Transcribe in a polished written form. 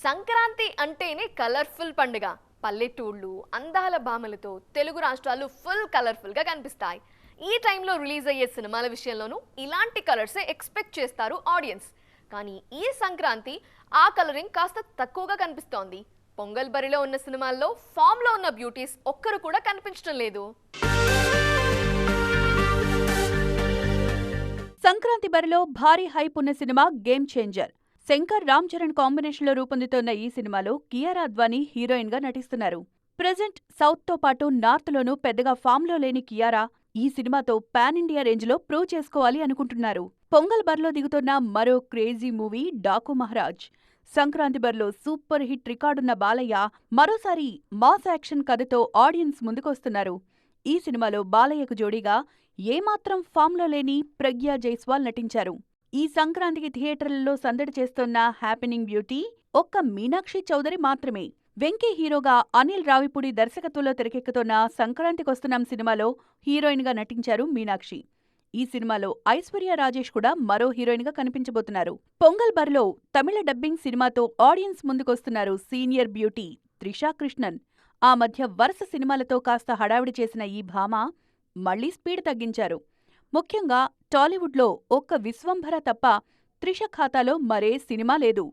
సంక్రాంతి అంటేనే కలర్ఫుల్ పండుగ. పల్లెటూళ్ళు అందాల భామలతో తెలుగు రాష్ట్రాలు ఫుల్ కలర్ఫుల్గా కనిపిస్తాయి. ఈ టైంలో రిలీజ్ అయ్యే సినిమాల విషయంలోనూ ఇలాంటి కలర్సే ఎక్స్పెక్ట్ చేస్తారు ఆడియన్స్. కానీ ఈ సంక్రాంతి ఆ కలరింగ్ కాస్త తక్కువగా కనిపిస్తోంది. పొంగల్ బరిలో ఉన్న సినిమాల్లో ఫామ్లో ఉన్న బ్యూటీస్ ఒక్కరు కూడా కనిపించడం లేదు. సంక్రాంతి బరిలో భారీ హైప్ ఉన్న cinema game changer. Shankar Ram Charan కాంబినేషన్లో రూపొందుతోన్న ఈ సినిమాలో కియారా అద్వానీ హీరోయిన్ గా నటిస్తున్నారు. ప్రెజెంట్ సౌత్ తో పాటు నార్త్ లోనూ పెద్దగా ఫామ్ లో లేని కియారా ఈ సినిమాతో పాన్ ఇండియా రేంజ్ లో ప్రూవ్ చేసుకోవాలి అనుకుంటున్నారు. పొంగల్ బరిలో దిగుతున్న మరో క్రేజీ మూవీ డాకు మహారాజ్. సంక్రాంతి బరిలో సూపర్ హిట్ రికార్డున్న బాలయ్య మరోసారి మాస్ యాక్షన్ కథతో ఆడియన్స్ ముందుకొస్తున్నారు. ఈ సినిమాలో బాలయ్యకు జోడీగా ఏమాత్రం ఫామ్లో లేని ప్రగ్యా జైస్వాల్ నటించారు. ఈ సంక్రాంతికి థియేటర్లలో సందడి చేస్తోన్న హ్యాపెనింగ్ బ్యూటీ ఒక్క మీనాక్షి చౌదరి మాత్రమే. వెంకీ హీరోగా అనిల్ రావిపూడి దర్శకత్వంలో తెరకెక్కుతోన్న సంక్రాంతికొస్తున్నాం సినిమాలో హీరోయిన్ గా నటించారు మీనాక్షి. ఈ సినిమాలో ఐశ్వర్య రాజేష్ కూడా మరో హీరోయిన్ గా కనిపించబోతున్నారు. పొంగల్ బరిలో తమిళ డబ్బింగ్ సినిమాతో ఆడియన్స్ ముందుకొస్తున్నారు సీనియర్ బ్యూటీ త్రిషా కృష్ణన్. ఆ మధ్య వరుస సినిమాలతో కాస్త హడావిడి చేసిన ఈ భామ మళ్లీ స్పీడ్ తగ్గించారు. ముఖ్యంగా టాలీవుడ్లో ఒక్క విశ్వంభర తప్ప త్రిష ఖాతాలో మరే సినిమా లేదు.